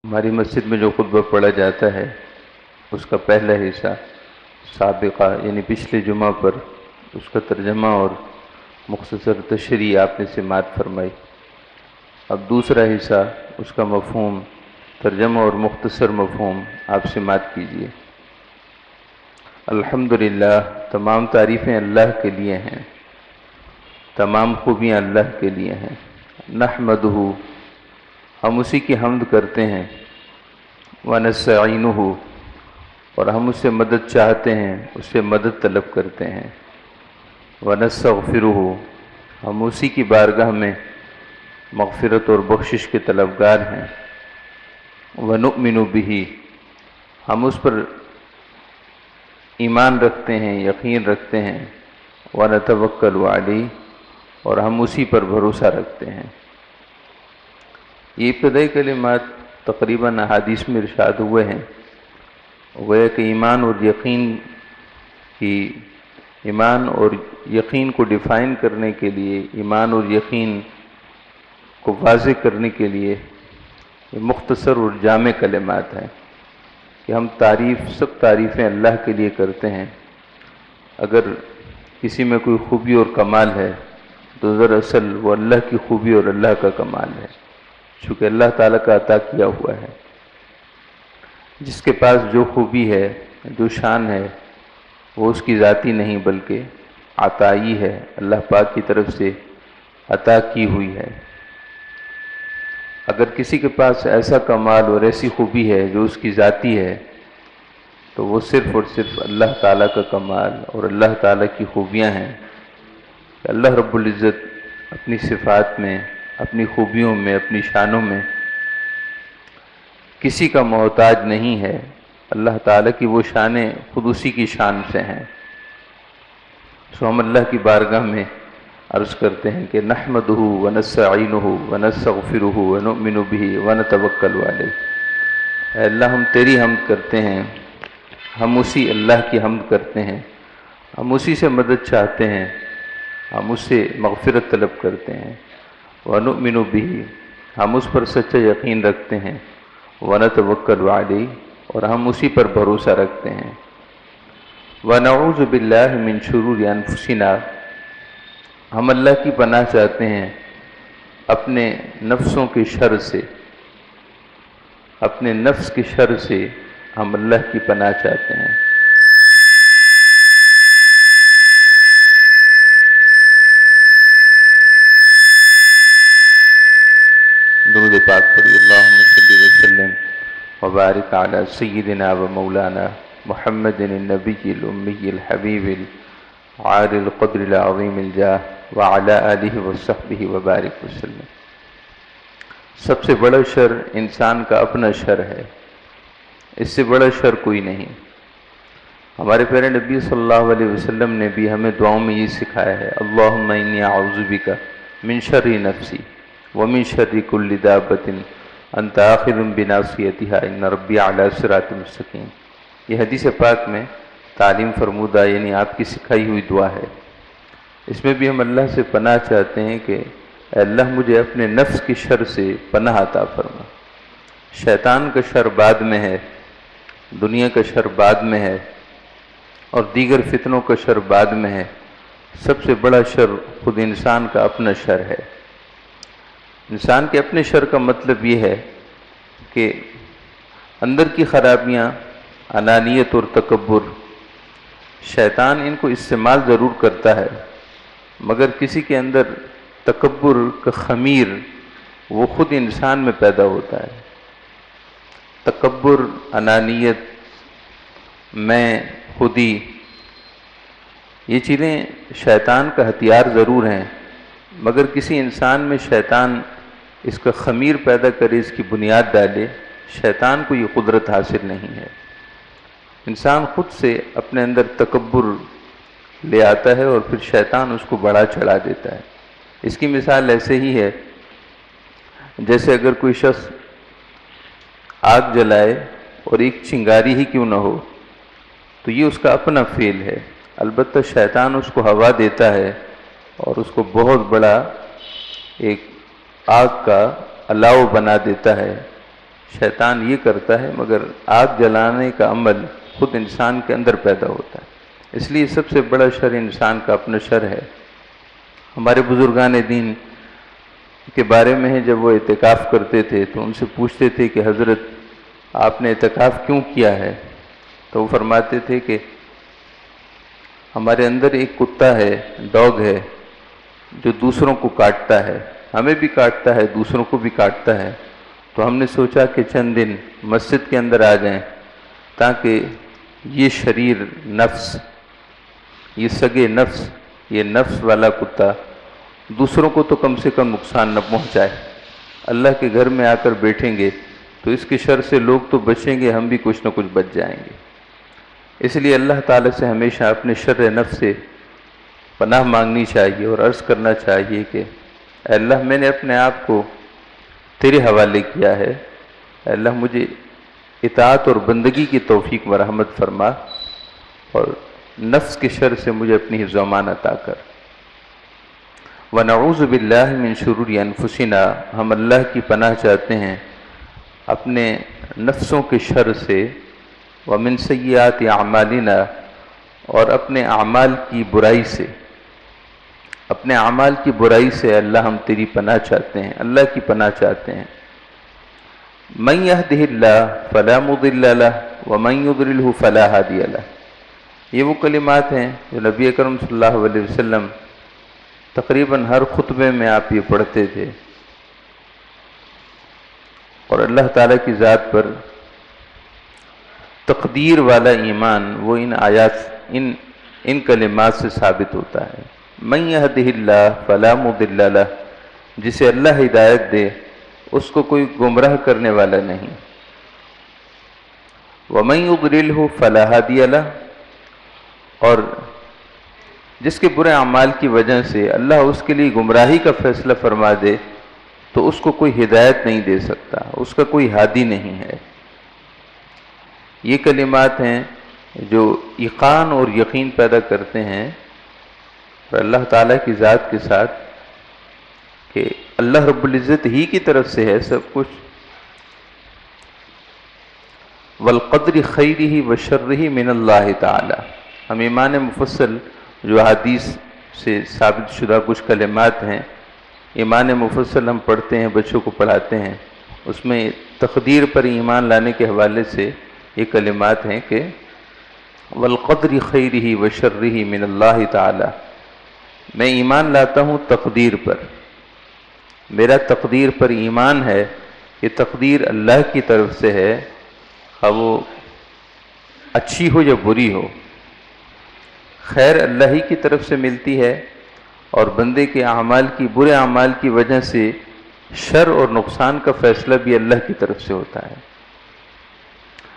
ہماری مسجد میں جو خطبہ پڑھا جاتا ہے اس کا پہلا حصہ سابقہ یعنی پچھلے جمعہ پر اس کا ترجمہ اور مختصر تشریح آپ نے سماعت فرمائی۔ اب دوسرا حصہ اس کا مفہوم، ترجمہ اور مختصر مفہوم آپ سماعت کیجیے۔ الحمدللہ، تمام تعریفیں اللہ کے لیے ہیں، تمام خوبیاں اللہ کے لیے ہیں۔ نحمدہ، ہم اسی کی حمد کرتے ہیں۔ ونستعینہ، اور ہم اس سے مدد چاہتے ہیں، اس سے مدد طلب کرتے ہیں۔ ونستغفرہ، ہم اسی کی بارگاہ میں مغفرت اور بخشش کے طلبگار ہیں۔ ونؤمن بہ، ہم اس پر ایمان رکھتے ہیں، یقین رکھتے ہیں۔ ونتوکل علیہ، اور ہم اسی پر بھروسہ رکھتے ہیں۔ یہ ابتدائی کلمات تقریباً احادیث میں ارشاد ہوئے ہیں۔ گویا کہ ایمان اور یقین کو ڈیفائن کرنے کے لیے، ایمان اور یقین کو واضح کرنے کے لیے یہ مختصر اور جامع کلمات ہیں کہ ہم سب تعریفیں اللہ کے لیے کرتے ہیں۔ اگر کسی میں کوئی خوبی اور کمال ہے تو دراصل وہ اللہ کی خوبی اور اللہ کا کمال ہے، چونکہ اللہ تعالیٰ کا عطا کیا ہوا ہے۔ جس کے پاس جو خوبی ہے، جو شان ہے، وہ اس کی ذاتی نہیں بلکہ عطائی ہے، اللہ پاک کی طرف سے عطا کی ہوئی ہے۔ اگر کسی کے پاس ایسا کمال اور ایسی خوبی ہے جو اس کی ذاتی ہے تو وہ صرف اور صرف اللہ تعالیٰ کا کمال اور اللہ تعالیٰ کی خوبیاں ہیں کہ اللہ رب العزت اپنی صفات میں، اپنی خوبیوں میں، اپنی شانوں میں کسی کا محتاج نہیں ہے۔ اللہ تعالیٰ کی وہ شانیں خود اسی کی شان سے ہیں۔ سو ہم اللہ کی بارگاہ میں عرض کرتے ہیں کہ نحمدہ ونستعینہ ونستغفرہ ونؤمن بہ ونتوکل علیہ۔ اے اللہ، ہم تیری حمد کرتے ہیں، ہم اسی اللہ کی حمد کرتے ہیں، ہم اسی سے مدد چاہتے ہیں، ہم اس سے مغفرت طلب کرتے ہیں۔ ونؤمن بہ، ہم اس پر سچا یقین رکھتے ہیں۔ ونتوکل علیہ، اور ہم اسی پر بھروسہ رکھتے ہیں۔ ونعوذ باللہ من شرور انفسنا، ہم اللہ کی پناہ چاہتے ہیں اپنے نفسوں کے شر سے، اپنے نفس کے شر سے ہم اللہ کی پناہ چاہتے ہیں۔ درود پاک پڑھی۔ اللہم صلی وسلم وبارک علی سیدنا و مولانا محمد النبی الامی الحبیب العالی القدر العظیم الجاہ وعلی آلہ وصحبہ وبارک وسلم۔ سب سے بڑا شر انسان کا اپنا شر ہے، اس سے بڑا شر کوئی نہیں۔ ہمارے پیارے نبی صلی اللہ علیہ وسلم نے بھی ہمیں دعاؤں میں یہ سکھایا ہے، اللہم انی اعوذ بک من شر نفسی ومن شر کل دابۃ انت آخذ بناصیتها ان ربی علی صراط مستقیم۔ یہ حدیث پاک میں تعلیم فرمودہ یعنی آپ کی سکھائی ہوئی دعا ہے۔ اس میں بھی ہم اللہ سے پناہ چاہتے ہیں کہ اے اللہ، مجھے اپنے نفس کی شر سے پناہ عطا فرما۔ شیطان کا شر بعد میں ہے، دنیا کا شر بعد میں ہے، اور دیگر فتنوں کا شر بعد میں ہے۔ سب سے بڑا شر خود انسان کا اپنا شر ہے۔ انسان کے اپنے شر کا مطلب یہ ہے کہ اندر کی خرابیاں، انانیت اور تکبر، شیطان ان کو استعمال ضرور کرتا ہے، مگر کسی کے اندر تکبر کا خمیر وہ خود انسان میں پیدا ہوتا ہے۔ تکبر، انانیت، میں خودی، یہ چیزیں شیطان کا ہتھیار ضرور ہیں، مگر کسی انسان میں شیطان اس کا خمیر پیدا کرے، اس کی بنیاد ڈالے، شیطان کو یہ قدرت حاصل نہیں ہے۔ انسان خود سے اپنے اندر تکبر لے آتا ہے اور پھر شیطان اس کو بڑھا چڑھا دیتا ہے۔ اس کی مثال ایسے ہی ہے جیسے اگر کوئی شخص آگ جلائے اور ایک چنگاری ہی کیوں نہ ہو تو یہ اس کا اپنا فعل ہے، البتہ شیطان اس کو ہوا دیتا ہے اور اس کو بہت بڑا ایک آگ کا الاؤ بنا دیتا ہے، شیطان یہ کرتا ہے، مگر آگ جلانے کا عمل خود انسان کے اندر پیدا ہوتا ہے۔ اس لیے سب سے بڑا شر انسان کا اپنا شر ہے۔ ہمارے بزرگان دین کے بارے میں ہے، جب وہ اعتکاف کرتے تھے تو ان سے پوچھتے تھے کہ حضرت آپ نے اعتکاف کیوں کیا ہے؟ تو وہ فرماتے تھے کہ ہمارے اندر ایک کتا ہے، ڈاگ ہے، جو دوسروں کو کاٹتا ہے، ہمیں بھی کاٹتا ہے، دوسروں کو بھی کاٹتا ہے۔ تو ہم نے سوچا کہ چند دن مسجد کے اندر آ جائیں تاکہ یہ شریر نفس، یہ سگے نفس، یہ نفس والا کتا دوسروں کو تو کم سے کم نقصان نہ پہنچائے۔ اللہ کے گھر میں آ کر بیٹھیں گے تو اس کے شر سے لوگ تو بچیں گے، ہم بھی کچھ نہ کچھ بچ جائیں گے۔ اس لیے اللہ تعالیٰ سے ہمیشہ اپنے شر نفس سے پناہ مانگنی چاہیے اور عرض کرنا چاہیے کہ اے اللہ میں نے اپنے آپ کو تیرے حوالے کیا ہے، اے اللہ مجھے اطاعت اور بندگی کی توفیق و رحمت فرما اور نفس کے شر سے مجھے اپنی حفظ و امان عطا کر۔ وَنَعُوذُ بِاللَّهِ مِن شُرُورِ أَنفُسِنَا، ہم اللہ کی پناہ چاہتے ہیں اپنے نفسوں کے شر سے، وَمِن سَيِّئَاتِ أَعْمَالِنَا، اور اپنے اعمال کی برائی سے، اپنے اعمال کی برائی سے اللہ ہم تیری پناہ چاہتے ہیں، اللہ کی پناہ چاہتے ہیں۔ مَن يَهْدِهِ اللَّهُ فَلَا مُضِلَّ لَهُ وَمَن يُضْلِلْهُ فَلَا هَادِيَ لَهُ۔ یہ وہ کلمات ہیں جو نبی اکرم صلی اللہ علیہ وسلم تقریباً ہر خطبے میں آپ یہ پڑھتے تھے، اور اللہ تعالیٰ کی ذات پر تقدیر والا ایمان وہ ان آیات، ان کلمات سے ثابت ہوتا ہے۔ من یہدہ اللہ فلا مضل لہ، جسے اللہ ہدایت دے اس کو کوئی گمراہ کرنے والا نہیں۔ ومن یضللہ فلا ہادی لہ، اور جس کے برے اعمال کی وجہ سے اللہ اس کے لیے گمراہی کا فیصلہ فرما دے تو اس کو کوئی ہدایت نہیں دے سکتا، اس کا کوئی ہادی نہیں ہے۔ یہ کلمات ہیں جو ایقان اور یقین پیدا کرتے ہیں اور اللہ تعالیٰ کی ذات کے ساتھ کہ اللہ رب العزت ہی کی طرف سے ہے سب کچھ۔ والقدر خیرہ وشرہ من اللہ تعالی، ہم ایمان مفصل جو حدیث سے ثابت شدہ کچھ کلمات ہیں، ایمان مفصل ہم پڑھتے ہیں، بچوں کو پڑھاتے ہیں، اس میں تقدیر پر ایمان لانے کے حوالے سے یہ کلمات ہیں کہ والقدر خیرہ وشرہ من اللہ تعالی، میں ایمان لاتا ہوں تقدیر پر، میرا تقدیر پر ایمان ہے، یہ تقدیر اللہ کی طرف سے ہے، خواہ وہ اچھی ہو یا بری ہو، خیر اللہ ہی کی طرف سے ملتی ہے، اور بندے کے اعمال کی، برے اعمال کی وجہ سے شر اور نقصان کا فیصلہ بھی اللہ کی طرف سے ہوتا ہے۔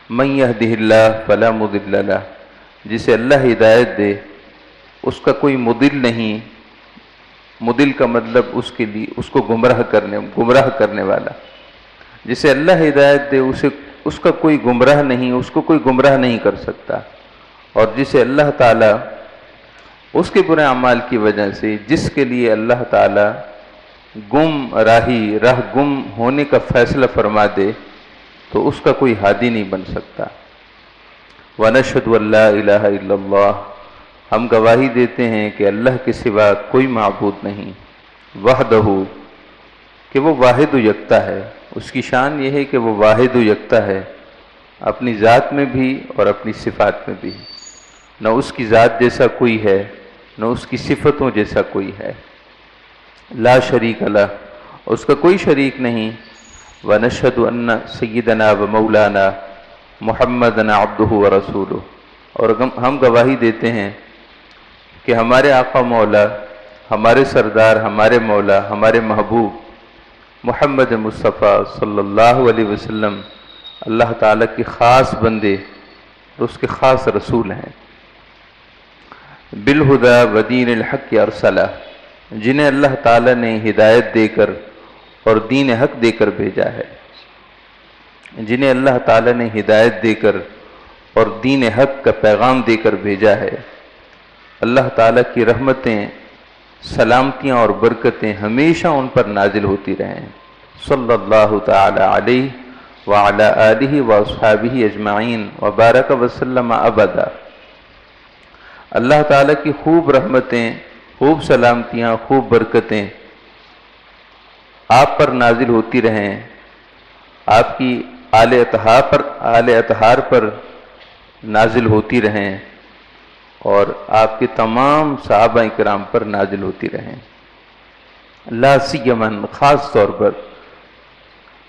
من یہدہ اللہ فلا مضل لہ، جسے اللہ ہدایت دے اس کا کوئی مضل نہیں، مضل کا مطلب اس کے لیے اس کو گمراہ کرنے والا، جسے اللہ ہدایت دے اس کا کوئی گمراہ نہیں، اس کو کوئی گمراہ نہیں کر سکتا، اور جسے اللہ تعالیٰ اس کے برے اعمال کی وجہ سے، جس کے لیے اللہ تعالیٰ راہ گم ہونے کا فیصلہ فرما دے تو اس کا کوئی ہادی نہیں بن سکتا۔ وَنَشْهَدُ أَن لَّا إِلَٰهَ إِلَّا اللَّهُ، ہم گواہی دیتے ہیں کہ اللہ کے سوا کوئی معبود نہیں، وحدہ، کہ وہ واحد و یکتا ہے، اس کی شان یہ ہے کہ وہ واحد و یکتا ہے، اپنی ذات میں بھی اور اپنی صفات میں بھی، نہ اس کی ذات جیسا کوئی ہے نہ اس کی صفتوں جیسا کوئی ہے، لا شریک لہ، اس کا کوئی شریک نہیں۔ وَنَشْهَدُ أَنَّ سَيِّدَنَا وَمَوْلَانَا مُحَمَّدًا عَبْدُهُ وَرَسُولُهُ، اور ہم گواہی دیتے ہیں کہ ہمارے آقا مولا، ہمارے سردار، ہمارے مولا، ہمارے محبوب محمد مصطفیٰ صلی اللہ علیہ وسلم اللہ تعالیٰ کے خاص بندے اور اس کے خاص رسول ہیں۔ بالہدی ودین الحق ارسلہ، جنہیں اللہ تعالیٰ نے ہدایت دے کر اور دین حق دے کر بھیجا ہے، جنہیں اللہ تعالیٰ نے ہدایت دے کر اور دین حق کا پیغام دے کر بھیجا ہے۔ اللہ تعالیٰ کی رحمتیں، سلامتیاں اور برکتیں ہمیشہ ان پر نازل ہوتی رہیں۔ صلی اللہ تعالیٰ علیہ وعلی آلہ واصحابہ اجمعین وبارک وسلم ابدا۔ اللہ تعالیٰ کی خوب رحمتیں، خوب سلامتیاں، خوب برکتیں آپ پر نازل ہوتی رہیں، آپ کی آل اطہار پر نازل ہوتی رہیں، اور آپ کے تمام صحابہ کرام پر نازل ہوتی رہیں۔ لا سیما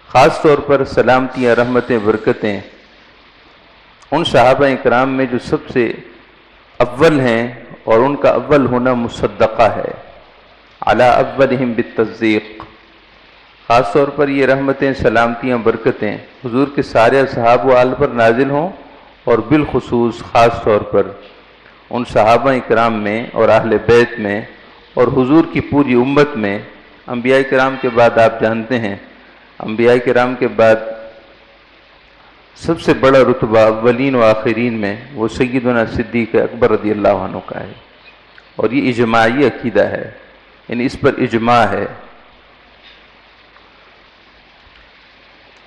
خاص طور پر سلامتیاں، رحمتیں، برکتیں ان صحابہ کرام میں جو سب سے اول ہیں، اور ان کا اول ہونا مصدقہ ہے، علی اولہم بالتصدیق۔ خاص طور پر یہ رحمتیں، سلامتیاں، برکتیں حضور کے سارے صحابہ و آل پر نازل ہوں، اور بالخصوص خاص طور پر ان صحابہ کرام میں اور اہل بیت میں اور حضور کی پوری امت میں۔ انبیاء کرام کے بعد آپ جانتے ہیں، انبیاء کرام کے بعد سب سے بڑا رتبہ اولین و آخرین میں وہ سیدنا صدیق اکبر رضی اللہ عنہ کا ہے، اور یہ اجماعی عقیدہ ہے، یعنی اس پر اجماع ہے۔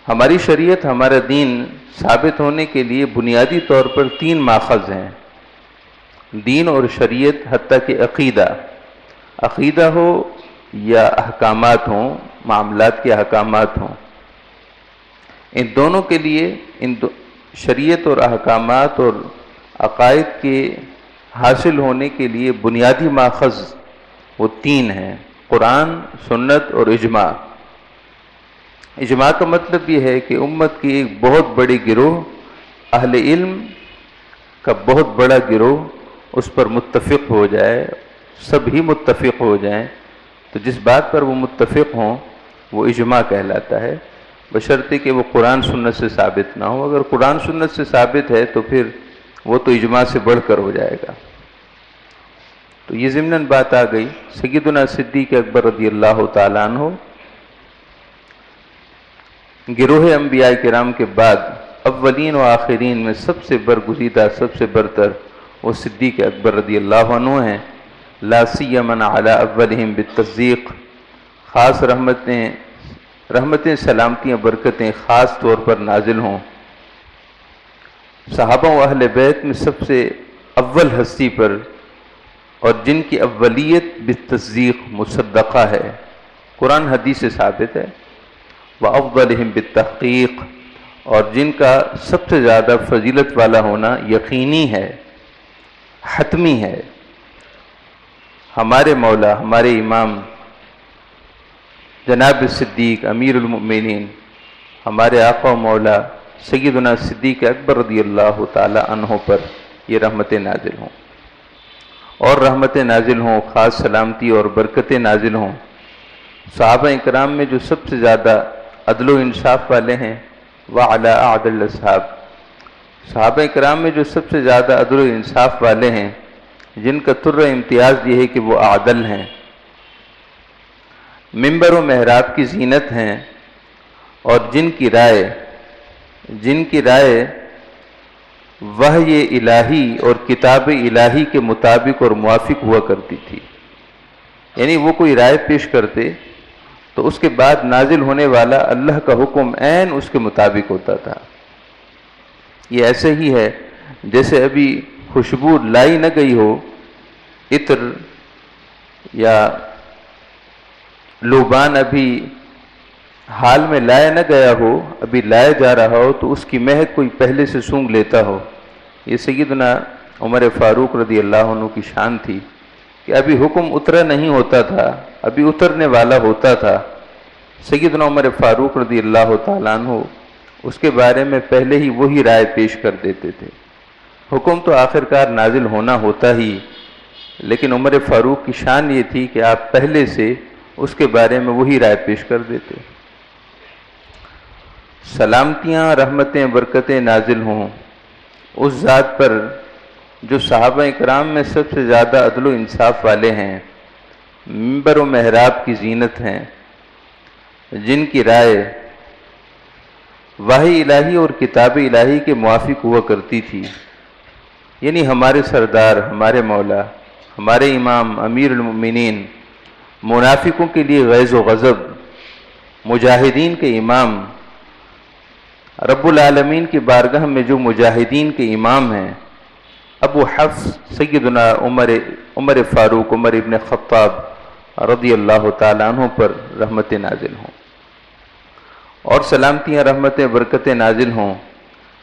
ہماری شریعت، ہمارا دین ثابت ہونے کے لیے بنیادی طور پر 3 ماخذ ہیں، دین اور شریعت، حتیٰ کہ عقیدہ ہو یا احکامات ہوں، معاملات کے احکامات ہوں، ان دونوں کے لیے شریعت اور احکامات اور عقائد کے حاصل ہونے کے لیے بنیادی ماخذ وہ 3 ہیں، قرآن، سنت اور اجماع۔ اجماع کا مطلب یہ ہے کہ امت کی ایک بہت بڑی گروہ، اہل علم کا بہت بڑا گروہ اس پر متفق ہو جائے، سب ہی متفق ہو جائیں، تو جس بات پر وہ متفق ہوں وہ اجماع کہلاتا ہے، بشرطے کہ وہ قرآن سنت سے ثابت نہ ہو۔ اگر قرآن سنت سے ثابت ہے تو پھر وہ تو اجماع سے بڑھ کر ہو جائے گا۔ تو یہ ضمناً بات آ گئی۔ سیدنا صدیق اکبر رضی اللہ تعالیٰ عنہ گروہ انبیاء کرام کے بعد اولین و آخرین میں سب سے برگزیدہ، سب سے برتر وہ صدیق اکبر رضی اللہ عنہ ہیں۔ لا سیما علی اولہم بالتصدیق، خاص رحمتیں، سلامتیاں، برکتیں خاص طور پر نازل ہوں صحابہ و اہل بیت میں سب سے اول ہستی پر، اور جن کی اولیت بالتصدیق، مصدقہ ہے، قرآن حدیث سے ثابت ہے، وَأَفْضَلِهِمْ بِالتَّحْقِيقِ، اور جن کا سب سے زیادہ فضیلت والا ہونا یقینی ہے، حتمی ہے۔ ہمارے مولا، ہمارے امام جناب صدیق امیر المؤمنین، ہمارے آقا و مولا سیدنا صدیق اکبر رضی اللہ تعالی عنہ پر یہ رحمتیں نازل ہوں، اور رحمتیں نازل ہوں، خاص سلامتی اور برکتیں نازل ہوں صحابہ اکرام میں جو سب سے زیادہ عدل و انصاف والے ہیں، وعلی اعدل الاصحاب، صحابہ اکرام میں جو سب سے زیادہ عدل و انصاف والے ہیں، جن کا طر امتیاز یہ ہے کہ وہ عادل ہیں، منبر و محراب کی زینت ہیں، اور جن کی رائے وحی الہی اور کتاب الہی کے مطابق اور موافق ہوا کرتی تھی، یعنی وہ کوئی رائے پیش کرتے تو اس کے بعد نازل ہونے والا اللہ کا حکم عین اس کے مطابق ہوتا تھا۔ یہ ایسے ہی ہے جیسے ابھی خوشبو لائی نہ گئی ہو، عطر یا لوبان ابھی حال میں لایا نہ گیا ہو، ابھی لایا جا رہا ہو، تو اس کی مہک کوئی پہلے سے سونگھ لیتا ہو۔ یہ سیدنا عمر فاروق رضی اللہ عنہ کی شان تھی کہ ابھی حکم اترا نہیں ہوتا تھا، ابھی اترنے والا ہوتا تھا، سیدنا عمر فاروق رضی اللہ تعالیٰ عنہ اس کے بارے میں پہلے ہی وہی رائے پیش کر دیتے تھے۔ حکم تو آخرکار نازل ہونا ہوتا ہی، لیکن عمر فاروق کی شان یہ تھی کہ آپ پہلے سے اس کے بارے میں وہی رائے پیش کر دیتے۔ سلامتیاں، رحمتیں، برکتیں نازل ہوں اس ذات پر جو صحابہ اکرام میں سب سے زیادہ عدل و انصاف والے ہیں، منبر و محراب کی زینت ہیں، جن کی رائے وحی الہی اور کتاب الہی کے موافق ہوا کرتی تھی، یعنی ہمارے سردار، ہمارے مولا، ہمارے امام امیر المؤمنین، منافقوں کے لیے غیظ و غضب، مجاہدین کے امام رب العالمین کی بارگاہ میں جو مجاہدین کے امام ہیں، ابو حفص سیدنا عمر فاروق عمر ابن خطاب رضی اللہ تعالیٰ عنہ پر رحمت نازل ہوں، اور سلامتیاں رحمتیں برکتیں نازل ہوں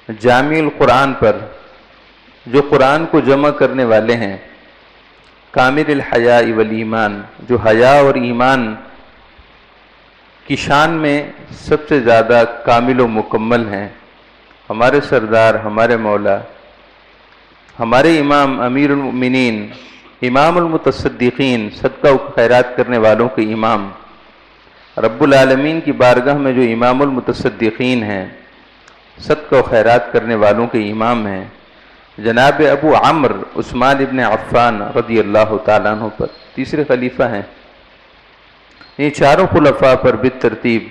جامع القرآن پر، جو قرآن کو جمع کرنے والے ہیں، کامل الحیاء والایمان، جو حیا اور ایمان کی شان میں سب سے زیادہ کامل و مکمل ہیں، ہمارے سردار، ہمارے مولا، ہمارے امام امیر المؤمنین، امام المتصدقین، صدقہ و خیرات کرنے والوں کے امام، رب العالمین کی بارگاہ میں جو امام المتصدقین ہیں، صدقہ و خیرات کرنے والوں کے امام ہیں، جناب ابو عمر عثمان ابن عفان رضی اللہ تعالیٰ عنہ پر، تیسرے خلیفہ ہیں۔ یہ چاروں خلفاء پر بالترتیب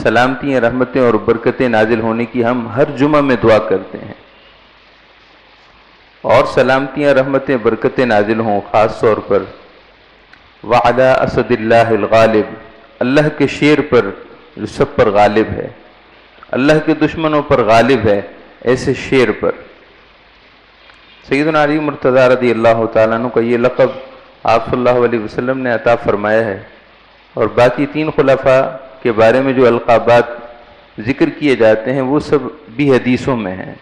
سلامتیاں رحمتیں اور برکتیں نازل ہونے کی ہم ہر جمعہ میں دعا کرتے ہیں، اور سلامتیاں رحمتیں برکتیں نازل ہوں خاص طور پر وعلی اسد اللہ الغالب، اللہ کے شیر پر جو سب پر غالب ہے، اللہ کے دشمنوں پر غالب ہے، ایسے شیر پر۔ سیدنا علی مرتضیٰ رضی اللہ تعالیٰ عنہ کا یہ لقب آپ صلی اللہ علیہ وسلم نے عطا فرمایا ہے، اور باقی تین خلفاء کے بارے میں جو القابات ذکر کیے جاتے ہیں وہ سب بھی حدیثوں میں ہیں۔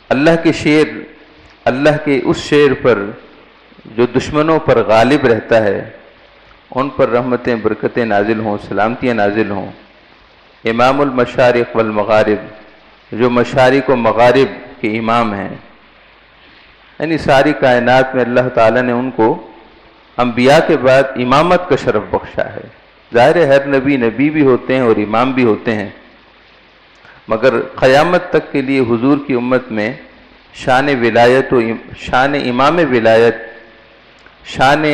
اللہ کے شیر، اللہ کے اس شیر پر جو دشمنوں پر غالب رہتا ہے، ان پر رحمتیں برکتیں نازل ہوں، سلامتیاں نازل ہوں۔ امام المشارق والمغارب، جو مشارق و مغارب کے امام ہیں، یعنی ساری کائنات میں اللہ تعالیٰ نے ان کو انبیاء کے بعد امامت کا شرف بخشا ہے۔ ظاہر ہے ہر نبی نبی بھی ہوتے ہیں اور امام بھی ہوتے ہیں، مگر قیامت تک کے لیے حضور کی امت میں شان ولایت و شان امام ولایت، شان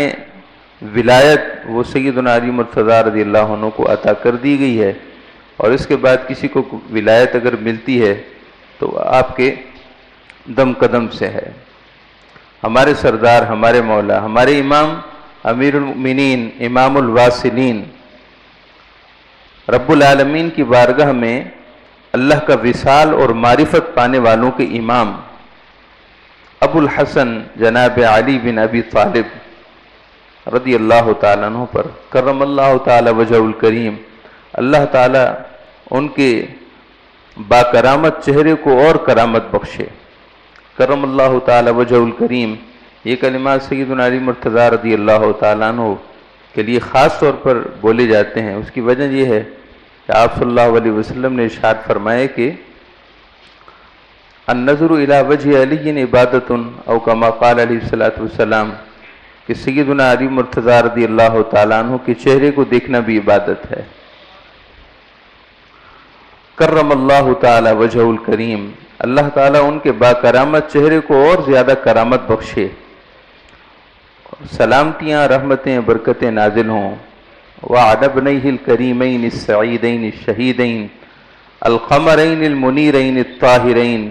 ولایت وہ سیدنا علی مرتضیٰ رضی اللہ عنہ کو عطا کر دی گئی ہے، اور اس کے بعد کسی کو ولایت اگر ملتی ہے تو آپ کے دم قدم سے ہے۔ ہمارے سردار، ہمارے مولا، ہمارے امام امیر المؤمنین، امام الواصلین، رب العالمین کی بارگاہ میں اللہ کا وصال اور معرفت پانے والوں کے امام ابو الحسن جناب علی بن ابی طالب رضی اللہ تعالیٰ عنہ پر کرم اللہ تعالیٰ وجہ الکریم، اللہ تعالیٰ ان کے باکرامت چہرے کو اور کرامت بخشے۔ کرم اللہ تعالیٰ وجہ الکریم، یہ کلمات سیدنا علی مرتضیٰ رضی اللہ تعالیٰ عنہ کے لیے خاص طور پر بولے جاتے ہیں۔ اس کی وجہ یہ ہے کہ آپ صلی اللہ علیہ وسلم نے ارشاد فرمائے کہ النظر الی وجہ علی عبادت، او کما قال علیہ الصلوۃ والسلام، کہ سیدنا علی مرتضیٰ رضی اللہ تعالیٰ عنہ کے چہرے کو دیکھنا بھی عبادت ہے۔ کرم اللہ تعالی وجہ الکریم، اللہ تعالیٰ ان کے باکرامت چہرے کو اور زیادہ کرامت بخشے، سلامتیاں رحمتیں برکتیں نازل ہوں۔ وعلى ابنيه الكريمين السعيدين الشهيدين القمرين المنيرين الطاهرين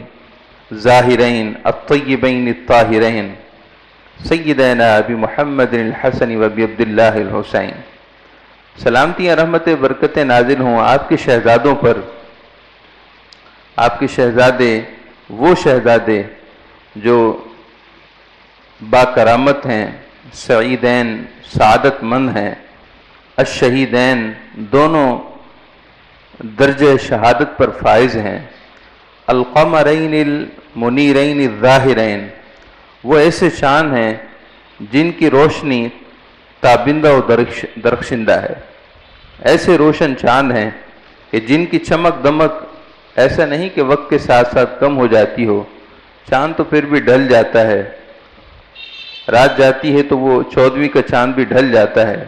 ظاهرين الطيبين الطاهرين سیدنا ابی محمد الحسن و ابی عبداللہ الحسین، سلامتیاں رحمتیں برکتیں نازل ہوں آپ کے شہزادوں پر، آپ کے شہزادے، وہ شہزادے جو باکرامت ہیں، سعیدین سعادت مند ہیں، الشہیدین دونوں درجہ شہادت پر فائز ہیں، القمرین المنیرین الظاہرین وہ ایسے چاند ہیں جن کی روشنی تابندہ و درخشندہ ہے، ایسے روشن چاند ہیں کہ جن کی چمک دمک ایسا نہیں کہ وقت کے ساتھ ساتھ کم ہو جاتی ہو، چاند تو پھر بھی ڈھل جاتا ہے، رات جاتی ہے تو وہ 14ویں کا چاند بھی ڈھل جاتا ہے،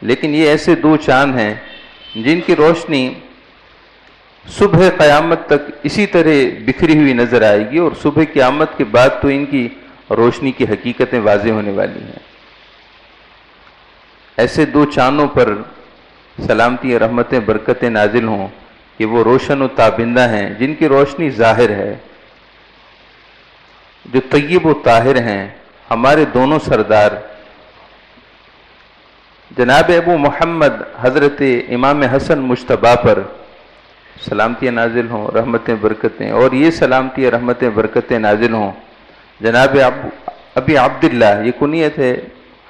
لیکن یہ ایسے دو چاند ہیں جن کی روشنی صبح قیامت تک اسی طرح بکھری ہوئی نظر آئے گی، اور صبح قیامت کے بعد تو ان کی روشنی کی حقیقتیں واضح ہونے والی ہیں۔ ایسے دو چاندوں پر سلامتی رحمتیں برکتیں نازل ہوں کہ وہ روشن و تابندہ ہیں، جن کی روشنی ظاہر ہے، جو طیب و طاہر ہیں، ہمارے دونوں سردار جناب ابو محمد حضرت امام حسن مجتبیٰ پر سلامتیاں نازل ہوں، رحمتیں برکتیں، اور یہ سلامتیاں رحمتیں برکتیں نازل ہوں جناب ابی عبداللہ، یہ کنیت ہے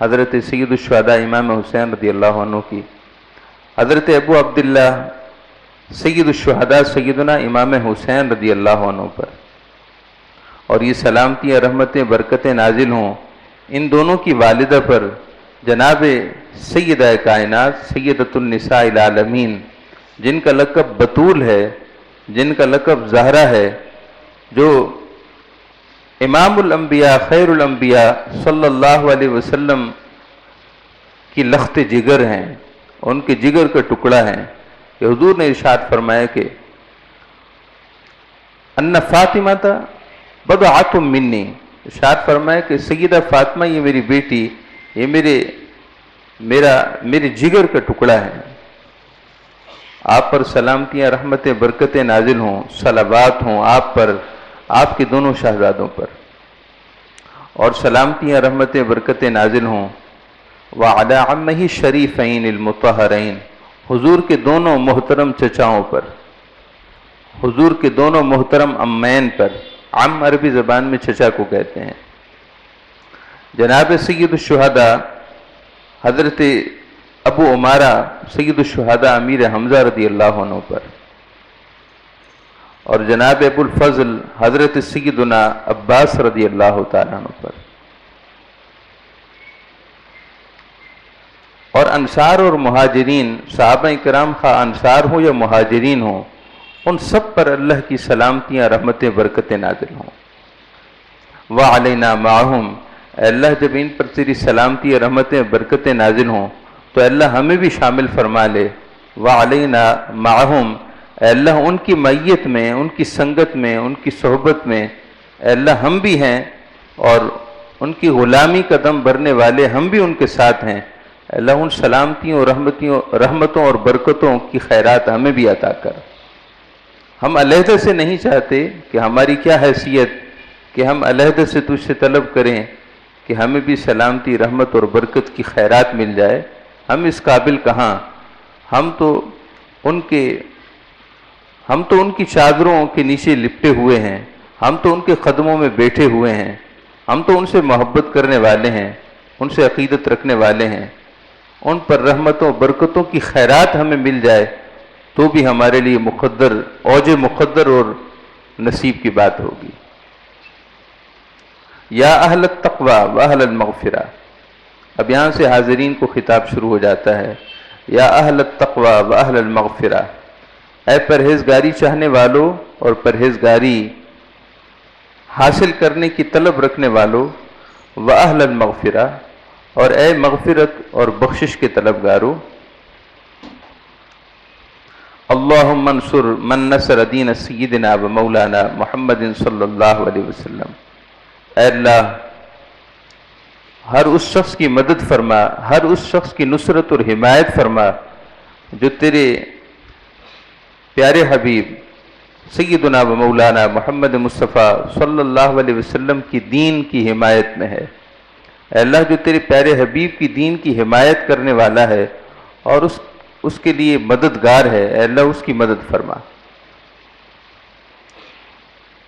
حضرت سید الشہداء امام حسین رضی اللہ عنہ کی، حضرت ابو عبداللہ سید الشہداء سیدنا امام حسین رضی اللہ عنہ پر، اور یہ سلامتیاں رحمتیں برکتیں نازل ہوں ان دونوں کی والدہ پر جناب سیدہ کائنات سیدۃ النساء العالمین، جن کا لقب بطول ہے، جن کا لقب زہرا ہے، جو امام الانبیاء خیر الانبیاء صلی اللہ علیہ وسلم کی لخت جگر ہیں، ان کے جگر کا ٹکڑا ہیں کہ حضور نے ارشاد فرمایا کہ ان فاطمہ بضعۃ منی، ارشاد فرمایا کہ سیدہ فاطمہ یہ میری بیٹی، یہ میرے جگر کا ٹکڑا ہے۔ آپ پر سلامتیاں رحمتیں برکتیں نازل ہوں، صلوات ہوں آپ پر، آپ کے دونوں شہزادوں پر، اور سلامتیاں رحمتیں برکتیں نازل ہوں وعلی عمہ الشریفین المطہرین، حضور کے دونوں محترم چچاؤں پر، حضور کے دونوں محترم امین پر، عم عربی زبان میں چچا کو کہتے ہیں، جناب سید الشہداء حضرت ابو عمارہ سید الشہداء امیر حمزہ رضی اللہ عنہ پر، اور جناب ابو الفضل حضرت سیدنا عباس رضی اللہ تعالیٰ عنہ پر، اور انصار اور مہاجرین، صحابہ کرام خواہ انصار ہوں یا مہاجرین ہوں، ان سب پر اللہ کی سلامتیاں رحمتیں برکتیں نازل ہوں۔ وعلینا معہم، اے اللہ جب ان پر تیری سلامتی رحمتیں برکتیں نازل ہوں تو اللہ ہمیں بھی شامل فرما لے۔ وعلینا معہم، اے اللہ ان کی معیت میں، ان کی سنگت میں، ان کی صحبت میں اے اللہ ہم بھی ہیں، اور ان کی غلامی کا دم بھرنے والے ہم بھی ان کے ساتھ ہیں۔ اے اللہ ان سلامتیوں رحمتوں اور برکتوں کی خیرات ہمیں بھی عطا کر۔ ہم علیحدہ سے نہیں چاہتے کہ ہماری کیا حیثیت کہ ہم علیحدہ سے تجھ سے طلب کریں کہ ہمیں بھی سلامتی رحمت اور برکت کی خیرات مل جائے، ہم اس قابل کہاں، ہم تو ان کی چادروں کے نیچے لپٹے ہوئے ہیں، ہم تو ان کے قدموں میں بیٹھے ہوئے ہیں، ہم تو ان سے محبت کرنے والے ہیں، ان سے عقیدت رکھنے والے ہیں، ان پر رحمتوں برکتوں کی خیرات ہمیں مل جائے تو بھی ہمارے لیے اوج مقدر اور نصیب کی بات ہوگی۔ یا اہل التقوی و اہل المغفرہ، اب یہاں سے حاضرین کو خطاب شروع ہو جاتا ہے۔ یا اہل التقوی و اہل المغفرہ، اے پرہیزگاری چاہنے والوں اور پرہیزگاری حاصل کرنے کی طلب رکھنے والوں، و اہل المغفرہ، اور اے مغفرت اور بخشش کے طلبگاروں، اللہم انصر من نصر دین سیدنا و مولانا محمد صلی اللہ علیہ وسلم، اے اللہ ہر اس شخص کی مدد فرما، ہر اس شخص کی نصرت اور حمایت فرما جو تیرے پیارے حبیب سیدنا و مولانا محمد مصطفیٰ صلی اللہ علیہ وسلم کی دین کی حمایت میں ہے۔ اے اللہ جو تیرے پیارے حبیب کی دین کی حمایت کرنے والا ہے اور اس کے لیے مددگار ہے، اے اللہ اس کی مدد فرما۔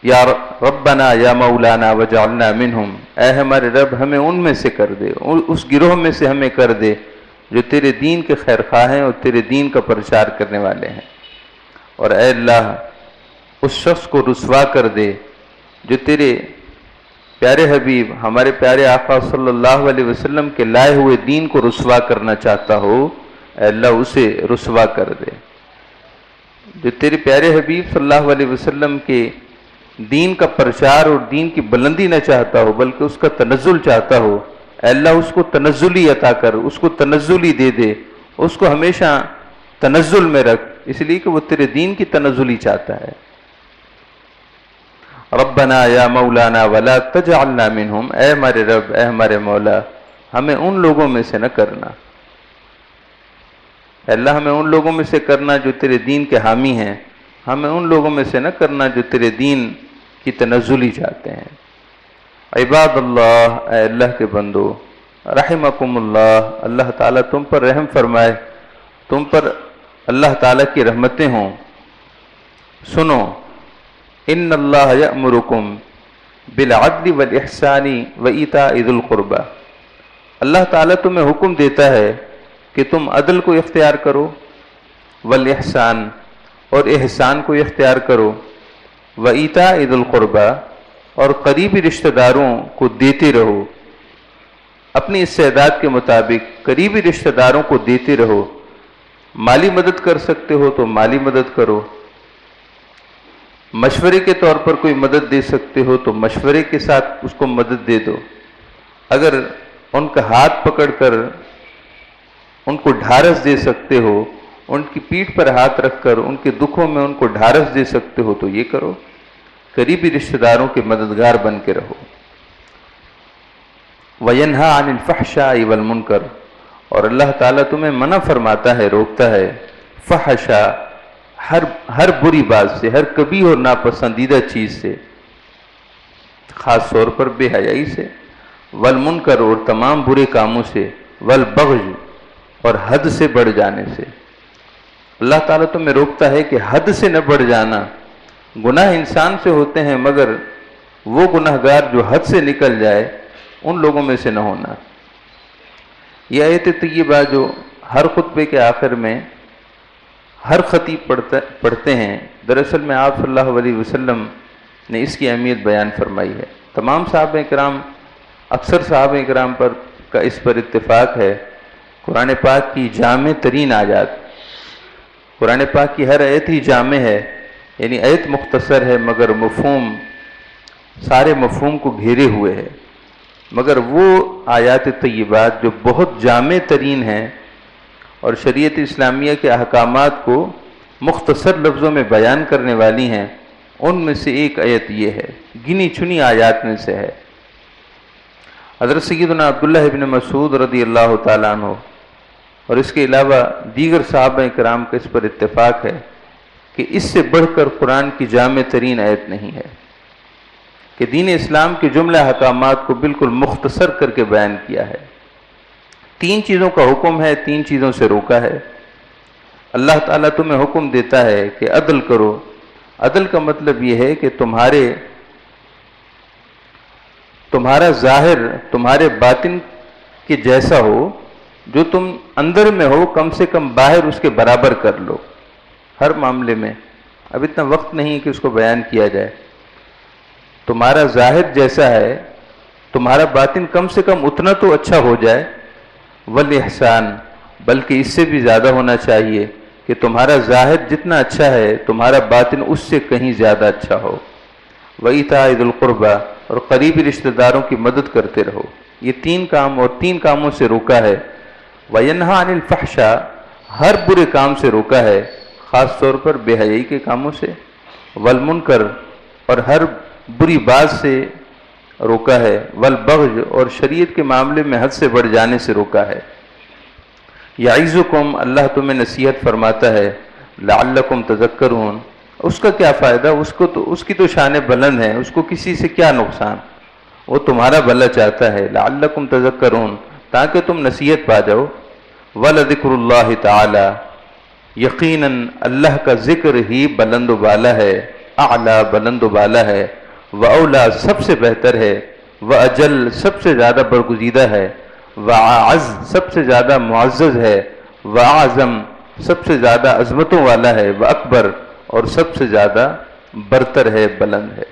یا ربنا یا مولانا وجعلنا منہم، اے ہمارے رب ہمیں ان میں سے کر دے، اس گروہ میں سے ہمیں کر دے جو تیرے دین کے خیر خواہ ہیں اور تیرے دین کا پرچار کرنے والے ہیں، اور اے اللہ اس شخص کو رسوا کر دے جو تیرے پیارے حبیب ہمارے پیارے آقا صلی اللہ علیہ وسلم کے لائے ہوئے دین کو رسوا کرنا چاہتا ہو، اے اللہ اسے رسوا کر دے۔ جو تیرے پیارے حبیب صلی اللہ علیہ وسلم کے دین کا پرچار اور دین کی بلندی نہ چاہتا ہو بلکہ اس کا تنزل چاہتا ہو، اے اللہ اس کو تنزلی عطا کر، اس کو تنزلی دے دے، اس کو ہمیشہ تنزل میں رکھ، اس لیے کہ وہ تیرے دین کی تنزلی چاہتا ہے۔ ربنا یا مولانا ولا تجعلنا منہم، اے ہمارے رب اے ہمارے مولا ہمیں ان لوگوں میں سے نہ کرنا، اے اللہ ہمیں ان لوگوں میں سے کرنا جو تیرے دین کے حامی ہیں، ہمیں ان لوگوں میں سے نہ کرنا جو تیرے دین کی تنزلی چاہتے ہیں۔ عباد اللہ، اے اللہ کے بندو، رحمکم اللہ، اللہ تعالیٰ تم پر رحم فرمائے، تم پر اللہ تعالیٰ کی رحمتیں ہوں۔ سنو، ان اللہ یأمرکم بالعدل والاحسان وایتاء ذی القربى، اللہ تعالیٰ تمہیں حکم دیتا ہے کہ تم عدل کو اختیار کرو، والاحسان اور احسان کو اختیار کرو، وایتاء ذی القربى اور قریبی رشتہ داروں کو دیتے رہو، اپنی استعداد کے مطابق قریبی رشتہ داروں کو دیتے رہو، مالی مدد کر سکتے ہو تو مالی مدد کرو، مشورے کے طور پر کوئی مدد دے سکتے ہو تو مشورے کے ساتھ اس کو مدد دے دو، اگر ان کا ہاتھ پکڑ کر ان کو ڈھارس دے سکتے ہو، ان کی پیٹھ پر ہاتھ رکھ کر ان کے دکھوں میں ان کو ڈھارس دے سکتے ہو تو یہ کرو، قریبی رشتہ داروں کے مددگار بن کے رہو۔ وَيَنْهَا عَنِ الْفَحْشَاءِ وَالْمُنْكَرِ، اور اللہ تعالیٰ تمہیں منع فرماتا ہے، روکتا ہے، فحشا ہر بری بات سے، ہر کبیح اور ناپسندیدہ چیز سے، خاص طور پر بے حیائی سے، والمنکر اور تمام برے کاموں سے، والبغی اور حد سے بڑھ جانے سے۔ اللہ تعالیٰ تمہیں روکتا ہے کہ حد سے نہ بڑھ جانا، گناہ انسان سے ہوتے ہیں مگر وہ گناہگار جو حد سے نکل جائے ان لوگوں میں سے نہ ہونا۔ یہ آیت طیبہ جو ہر خطبے کے آخر میں ہر خطیب پڑھتے ہیں، دراصل میں آپ صلی اللہ علیہ وسلم نے اس کی اہمیت بیان فرمائی ہے۔ تمام صحابہ کرام، اکثر صحابہ کرام کا اس پر اتفاق ہے۔ قرآن پاک کی جامع ترین آیات، قرآن پاک کی ہر آیت ہی جامع ہے، یعنی آیت مختصر ہے مگر مفہوم سارے مفہوم کو گھیرے ہوئے ہے، مگر وہ آیات طیبات جو بہت جامع ترین ہیں اور شریعت اسلامیہ کے احکامات کو مختصر لفظوں میں بیان کرنے والی ہیں، ان میں سے ایک آیت یہ ہے، گنی چنی آیات میں سے ہے۔ حضرت سیدنا عبداللہ ابن مسعود رضی اللہ تعالیٰ عنہ اور اس کے علاوہ دیگر صحابہ کرام کا اس پر اتفاق ہے کہ اس سے بڑھ کر قرآن کی جامع ترین آیت نہیں ہے، کہ دین اسلام کے جملہ احکامات کو بالکل مختصر کر کے بیان کیا ہے۔ 3 چیزوں کا حکم ہے، 3 چیزوں سے روکا ہے۔ اللہ تعالیٰ تمہیں حکم دیتا ہے کہ عدل کرو۔ عدل کا مطلب یہ ہے کہ تمہارا ظاہر تمہارے باطن کے جیسا ہو، جو تم اندر میں ہو کم سے کم باہر اس کے برابر کر لو ہر معاملے میں۔ اب اتنا وقت نہیں کہ اس کو بیان کیا جائے۔ تمہارا ظاہر جیسا ہے، تمہارا باطن کم سے کم اتنا تو اچھا ہو جائے، والاحسان، بلکہ اس سے بھی زیادہ ہونا چاہیے کہ تمہارا ظاہر جتنا اچھا ہے تمہارا باطن اس سے کہیں زیادہ اچھا ہو، وایتاء ذی القربى اور قریبی رشتہ داروں کی مدد کرتے رہو۔ یہ 3 کام اور 3 کاموں سے روکا ہے۔ وینہا عن الفحشاء، ہر برے کام سے روکا ہے، خاص طور پر بے حیائی کے کاموں سے، والمنکر اور ہر بری بات سے روکا ہے، والبغی اور شریعت کے معاملے میں حد سے بڑھ جانے سے روکا ہے۔ یعظکم، اللہ تمہیں نصیحت فرماتا ہے، لعلکم تذکرون، اس کا کیا فائدہ، اس کی تو شان بلند ہے، اس کو کسی سے کیا نقصان، وہ تمہارا بھلا چاہتا ہے، لعلکم تذکرون، تاکہ تم نصیحت پا جاؤ۔ وَلَذِكْرُ اللَّهِ تَعَالَى، یقیناً اللہ کا ذکر ہی بلند و بالا ہے، اعلیٰ بلند و بالا ہے، وَأَوْلَى سب سے بہتر ہے، وَأَجَل سب سے زیادہ برگزیدہ ہے، وَأَعَزْ سب سے زیادہ معزز ہے، وَأَعْظَمْ سب سے زیادہ عظمتوں والا ہے، وَأَكْبر اور سب سے زیادہ برتر ہے، بلند ہے۔